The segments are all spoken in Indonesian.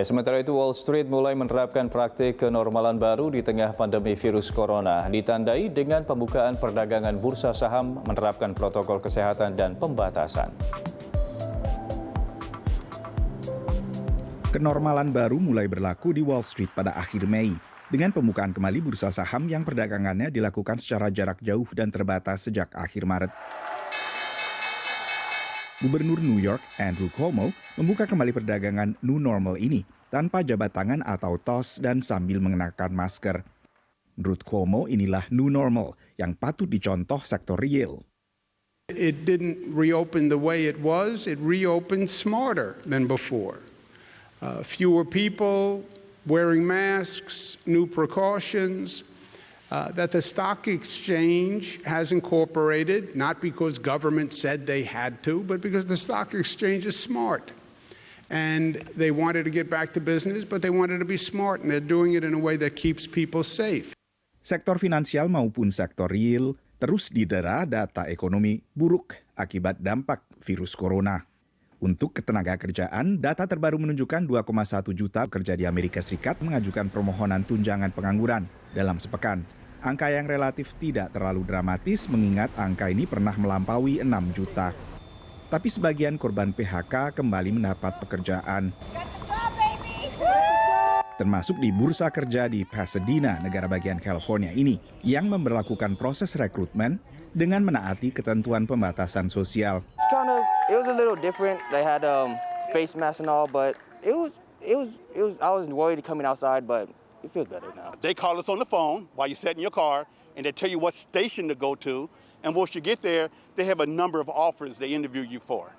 Sementara itu, Wall Street mulai menerapkan praktik kenormalan baru di tengah pandemi virus corona, ditandai dengan pembukaan perdagangan bursa saham, menerapkan protokol kesehatan dan pembatasan. Kenormalan baru mulai berlaku di Wall Street pada akhir Mei, dengan pembukaan kembali bursa saham yang perdagangannya dilakukan secara jarak jauh dan terbatas sejak akhir Maret. Gubernur New York, Andrew Cuomo, membuka kembali perdagangan new normal ini tanpa jabat tangan atau tos dan sambil mengenakan masker. Menurut Cuomo, inilah new normal yang patut dicontoh sektor real. It didn't reopen the way it was, it reopened smarter than before. Fewer people wearing masks, new precautions. That the stock exchange has incorporated, not because government said they had to, but because the stock exchange is smart. And they wanted to get back to business, but they wanted to be smart, and they're doing it in a way that keeps people safe. Sektor finansial maupun sektor real terus didera data ekonomi buruk akibat dampak virus corona. Untuk ketenaga kerjaan, data terbaru menunjukkan 2,1 juta pekerja di Amerika Serikat mengajukan permohonan tunjangan pengangguran dalam sepekan. Angka yang relatif tidak terlalu dramatis mengingat angka ini pernah melampaui 6 juta. Tapi sebagian korban PHK kembali mendapat pekerjaan. Termasuk di bursa kerja di Pasadena, negara bagian California ini, yang memberlakukan proses rekrutmen dengan menaati ketentuan pembatasan sosial. It was a little different. They had face masks and all, but I was worried coming outside, but it feels better now. They call us on the phone while you're sitting in your car, and they tell you what station to go to. And once you get there, they have a number of offers they interview you for.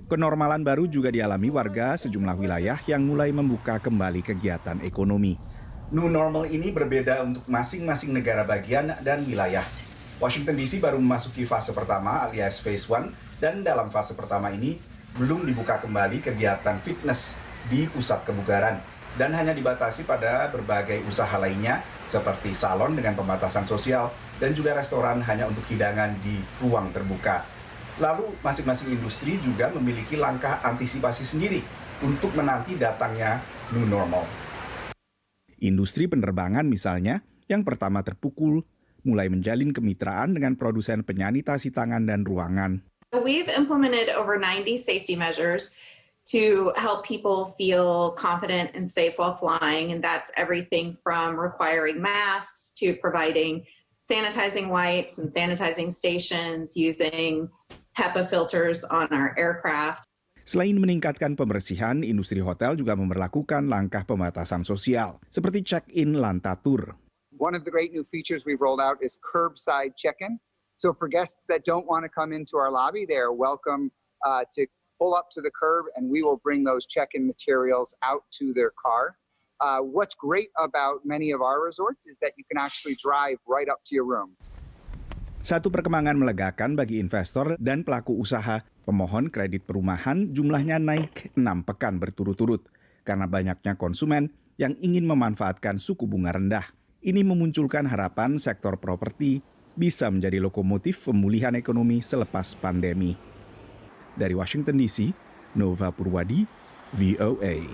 Kenormalan baru juga dialami warga sejumlah wilayah yang mulai membuka kembali kegiatan ekonomi. New normal ini berbeda untuk masing-masing negara bagian dan wilayah. Washington DC baru memasuki fase pertama alias phase 1, dan dalam fase pertama ini belum dibuka kembali kegiatan fitness di pusat kebugaran dan hanya dibatasi pada berbagai usaha lainnya seperti salon dengan pembatasan sosial dan juga restoran hanya untuk hidangan di ruang terbuka. Lalu masing-masing industri juga memiliki langkah antisipasi sendiri untuk menanti datangnya new normal. Industri penerbangan misalnya yang pertama terpukul mulai menjalin kemitraan dengan produsen penyanitasi tangan dan ruangan. We've implemented over 90 safety measures to help people feel confident and safe while flying, and that's everything from requiring masks to providing sanitizing wipes and sanitizing stations, using HEPA filters on our aircraft. Selain meningkatkan pembersihan, industri hotel juga memberlakukan langkah pembatasan sosial, seperti check-in Lantatur. One of the great new features we've rolled out is curbside check-in. So for guests that don't want to come into our lobby, they are welcome to pull up to the curb and we will bring those check-in materials out to their car. What's great about many of our resorts is that you can actually drive right up to your room. Satu perkembangan melegakan bagi investor dan pelaku usaha, pemohon kredit perumahan jumlahnya naik 6 pekan berturut-turut karena banyaknya konsumen yang ingin memanfaatkan suku bunga rendah. Ini memunculkan harapan sektor properti bisa menjadi lokomotif pemulihan ekonomi selepas pandemi. Dari Washington DC, Nova Purwadi, VOA.